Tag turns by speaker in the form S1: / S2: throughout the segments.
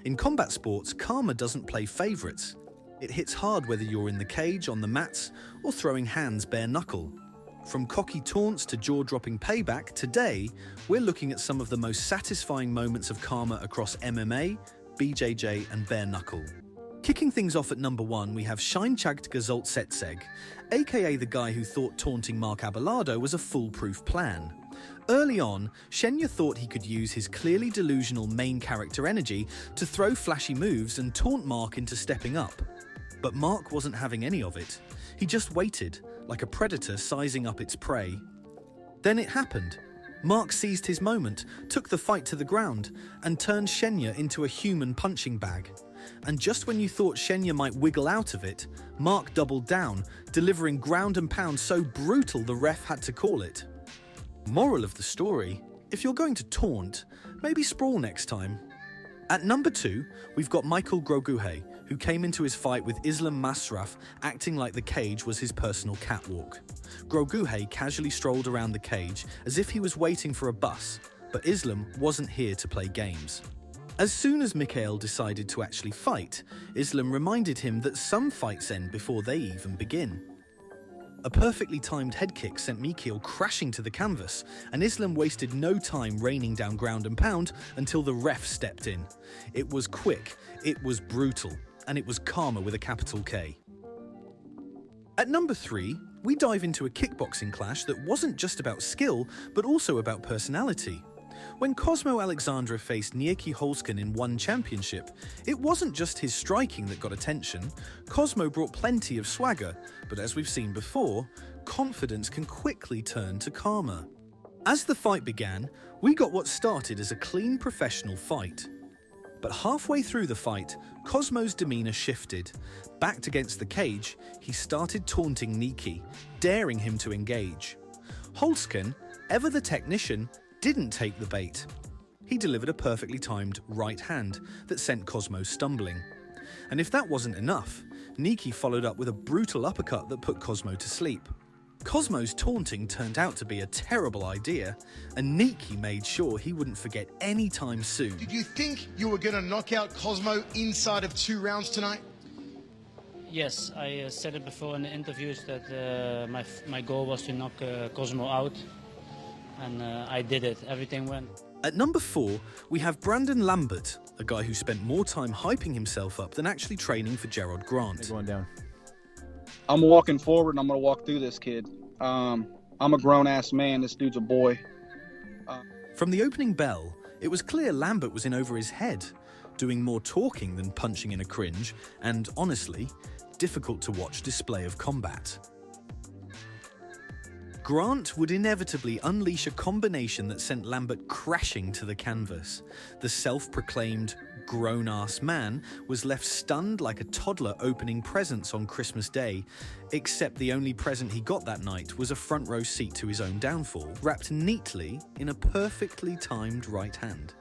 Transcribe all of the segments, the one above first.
S1: In combat sports, karma doesn't play favorites. It hits hard whether you're in the cage, on the mats, or throwing hands bare knuckle. From cocky taunts to jaw-dropping payback, today, we're looking at some of the most satisfying moments of karma across MMA, BJJ, and bare knuckle. Kicking things off at number 1, we have Shinechagtga Zoltsetseg, aka the guy who thought taunting Mark Abelardo was a foolproof plan. Early on, Shenya thought he could use his clearly delusional main character energy to throw flashy moves and taunt Mark into stepping up. But Mark wasn't having any of it. He just waited, like a predator sizing up its prey. Then it happened. Mark seized his moment, took the fight to the ground, and turned Shenya into a human punching bag. And just when you thought Shenya might wiggle out of it, Mark doubled down, delivering ground and pound so brutal the ref had to call it. Moral of the story, if you're going to taunt, maybe sprawl next time. At number 2, we've got Michael Groguhe, who came into his fight with Islam Masraf acting like the cage was his personal catwalk. Groguhe casually strolled around the cage as if he was waiting for a bus, but Islam wasn't here to play games. As soon as Mikhail decided to actually fight, Islam reminded him that some fights end before they even begin. A perfectly timed head kick sent Mikhail crashing to the canvas, and Islam wasted no time raining down ground and pound until the ref stepped in. It was quick, it was brutal, and it was karma with a capital K. At number 3, we dive into a kickboxing clash that wasn't just about skill, but also about personality. When Cosmo Alexandra faced Niki in one championship, it wasn't just his striking that got attention. Cosmo brought plenty of swagger, but as we've seen before, confidence can quickly turn to karma. As the fight began, we got what started as a clean professional fight. But halfway through the fight, Cosmo's demeanor shifted. Backed against the cage, he started taunting Niki, daring him to engage. Holtzken, ever the technician, didn't take the bait. He delivered a perfectly timed right hand that sent Cosmo stumbling. And if that wasn't enough, Niki followed up with a brutal uppercut that put Cosmo to sleep. Cosmo's taunting turned out to be a terrible idea, and Niki made sure he wouldn't forget any time soon.
S2: Did you think you were going to knock out Cosmo inside of 2 rounds tonight?
S3: Yes, I said it before in the interviews that my goal was to knock Cosmo out. And I did it. Everything went.
S1: At number 4, we have Brandon Lambert, a guy who spent more time hyping himself up than actually training for Gerald Grant.
S4: They're going down.
S5: I'm walking forward and I'm going to walk through this kid. I'm a grown-ass man. This dude's a boy.
S1: From the opening bell, it was clear Lambert was in over his head, doing more talking than punching in a cringe, and honestly, difficult to watch display of combat. Grant would inevitably unleash a combination that sent Lambert crashing to the canvas. The self-proclaimed grown-ass man was left stunned like a toddler opening presents on Christmas Day, except the only present he got that night was a front row seat to his own downfall, wrapped neatly in a perfectly timed right hand.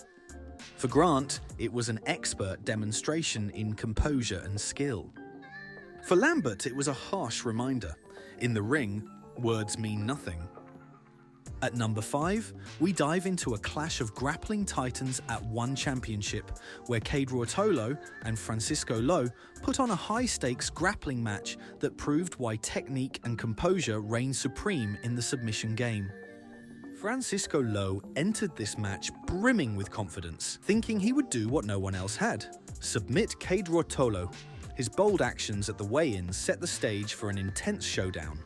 S1: For Grant, it was an expert demonstration in composure and skill. For Lambert, it was a harsh reminder. In the ring, words mean nothing. At number 5, we dive into a clash of grappling titans at one championship, where Cade Roto and Francisco Lo put on a high-stakes grappling match that proved why technique and composure reign supreme in the submission game. Francisco Lo entered this match brimming with confidence, thinking he would do what no one else had: submit Cade Roto. His bold actions at the weigh-in set the stage for an intense showdown.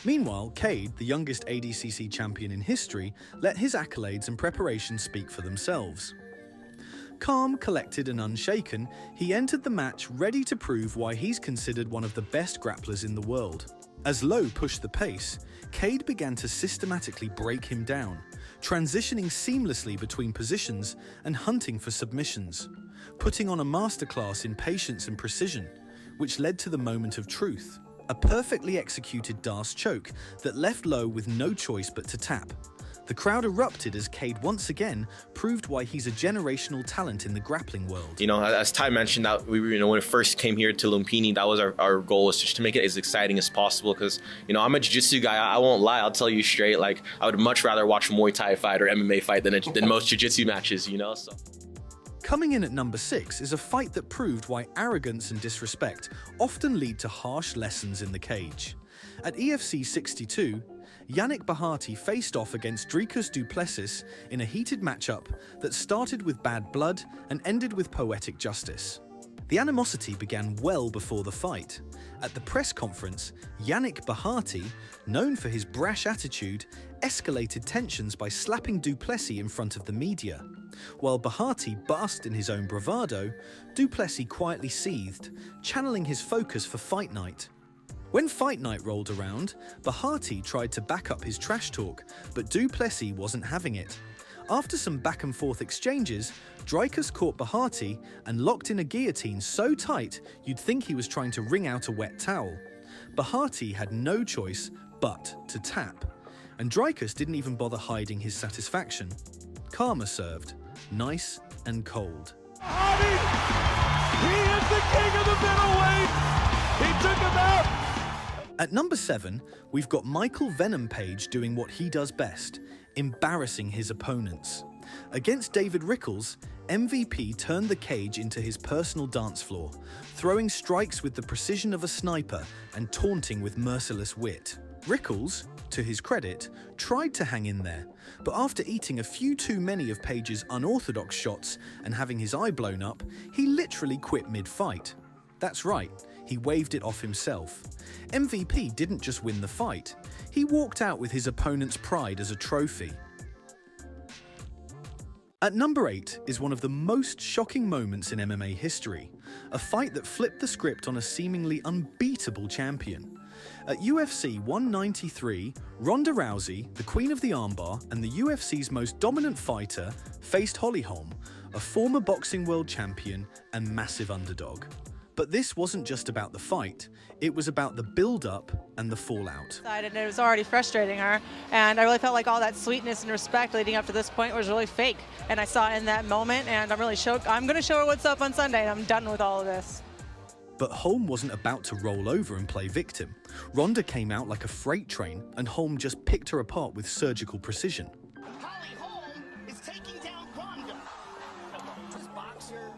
S1: Meanwhile, Cade, the youngest ADCC champion in history, let his accolades and preparation speak for themselves. Calm, collected and unshaken, he entered the match ready to prove why he's considered one of the best grapplers in the world. As Lo pushed the pace, Cade began to systematically break him down, transitioning seamlessly between positions and hunting for submissions, putting on a masterclass in patience and precision, which led to the moment of truth. A perfectly executed Darce choke that left Lo with no choice but to tap. The crowd erupted as Cade once again proved why he's a generational talent in the grappling world.
S6: You know, as Ty mentioned, that when we first came here to Lumpini, that was our goal, was just to make it as exciting as possible. Because, you know, I'm a jiu-jitsu guy. I won't lie. I'll tell you straight. Like, I would much rather watch a Muay Thai fight or MMA fight than most jiu-jitsu matches, you know? So.
S1: Coming in at number 6 is a fight that proved why arrogance and disrespect often lead to harsh lessons in the cage. At EFC 62, Yannick Bahati faced off against Dricus Du Plessis in a heated matchup that started with bad blood and ended with poetic justice. The animosity began well before the fight. At the press conference, Yannick Bahati, known for his brash attitude, escalated tensions by slapping Du Plessis in front of the media. While Bahati basked in his own bravado, Du Plessis quietly seethed, channeling his focus for fight night. When fight night rolled around, Bahati tried to back up his trash talk, but Du Plessis wasn't having it. After some back and forth exchanges, Dricus caught Bahati and locked in a guillotine so tight you'd think he was trying to wring out a wet towel. Bahati had no choice but to tap, and Dricus didn't even bother hiding his satisfaction. Karma served, nice and cold.
S4: Bahati! He is the king of the middleweight! He took him out!
S1: At number 7, we've got Michael Venom Page doing what he does best, embarrassing his opponents. Against David Rickles, MVP turned the cage into his personal dance floor, throwing strikes with the precision of a sniper and taunting with merciless wit. Rickles, to his credit, tried to hang in there, but after eating a few too many of Page's unorthodox shots and having his eye blown up, he literally quit mid-fight. That's right, he waved it off himself. MVP didn't just win the fight, he walked out with his opponent's pride as a trophy. At number 8 is one of the most shocking moments in MMA history, a fight that flipped the script on a seemingly unbeatable champion. At UFC 193, Ronda Rousey, the queen of the armbar and the UFC's most dominant fighter, faced Holly Holm, a former boxing world champion and massive underdog. But this wasn't just about the fight, it was about the build-up and the fallout.
S7: And it was already frustrating her, and I really felt like all that sweetness and respect leading up to this point was really fake. And I saw it in that moment, and I'm going to show her what's up on Sunday, and I'm done with all of this.
S1: But Holm wasn't about to roll over and play victim. Ronda came out like a freight train, and Holm just picked her apart with surgical precision.
S2: Holly Holm is taking down Ronda. This boxer.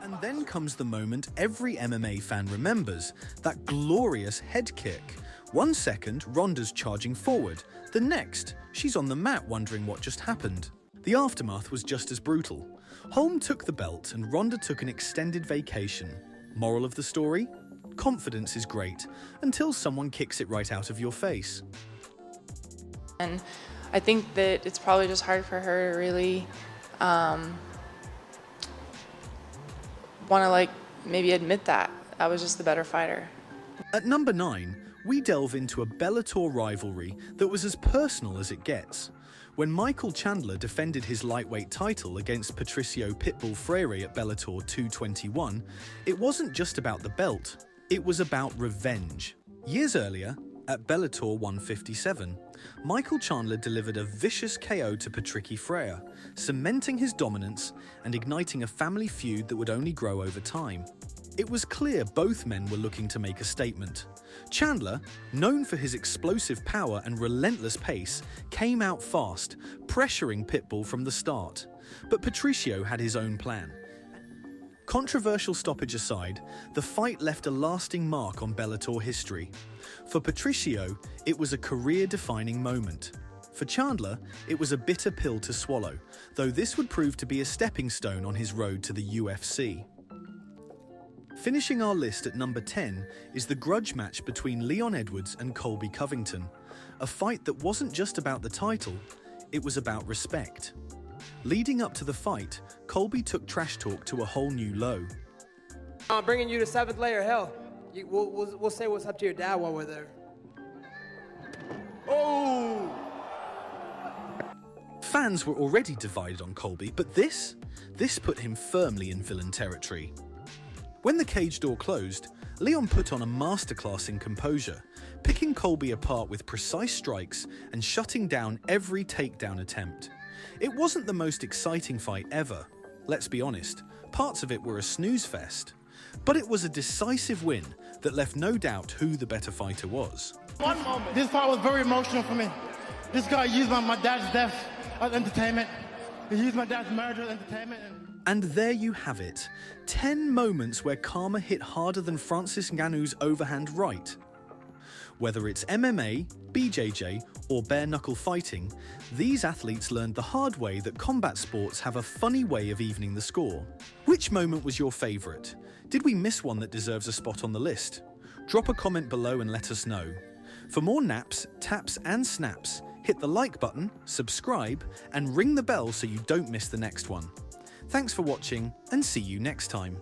S1: And then comes the moment every MMA fan remembers, that glorious head kick. 1 second, Ronda's charging forward. The next, she's on the mat wondering what just happened. The aftermath was just as brutal. Holm took the belt and Ronda took an extended vacation. Moral of the story? Confidence is great, until someone kicks it right out of your face.
S8: And I think that it's probably just hard for her to really want to maybe admit that I was just the better fighter.
S1: At number 9, we delve into a Bellator rivalry that was as personal as it gets. When Michael Chandler defended his lightweight title against Patricio Pitbull Freire at Bellator 221, it wasn't just about the belt, it was about revenge. Years earlier, at Bellator 157, Michael Chandler delivered a vicious KO to Patricio Freire, cementing his dominance and igniting a family feud that would only grow over time. It was clear both men were looking to make a statement. Chandler, known for his explosive power and relentless pace, came out fast, pressuring Pitbull from the start. But Patricio had his own plan. Controversial stoppage aside, the fight left a lasting mark on Bellator history. For Patricio, it was a career-defining moment. For Chandler, it was a bitter pill to swallow, though this would prove to be a stepping stone on his road to the UFC. Finishing our list at number 10 is the grudge match between Leon Edwards and Colby Covington, a fight that wasn't just about the title, it was about respect. Leading up to the fight, Colby took trash talk to a whole new low.
S9: I'm bringing you to 7th layer hell. We'll say what's up to your dad while we're there. Oh!
S1: Fans were already divided on Colby, but this put him firmly in villain territory. When the cage door closed, Leon put on a masterclass in composure, picking Colby apart with precise strikes and shutting down every takedown attempt. It wasn't the most exciting fight ever. Let's be honest, parts of it were a snooze fest. But it was a decisive win that left no doubt who the better fighter was.
S2: One moment. This fight was very emotional for me. This guy used my dad's death as entertainment. He used my dad's marriage as entertainment.
S1: And there you have it, 10 moments where karma hit harder than Francis Ngannou's overhand right. Whether it's MMA, BJJ, or bare-knuckle fighting, these athletes learned the hard way that combat sports have a funny way of evening the score. Which moment was your favourite? Did we miss one that deserves a spot on the list? Drop a comment below and let us know. For more naps, taps and snaps, hit the like button, subscribe, and ring the bell so you don't miss the next one. Thanks for watching, and see you next time.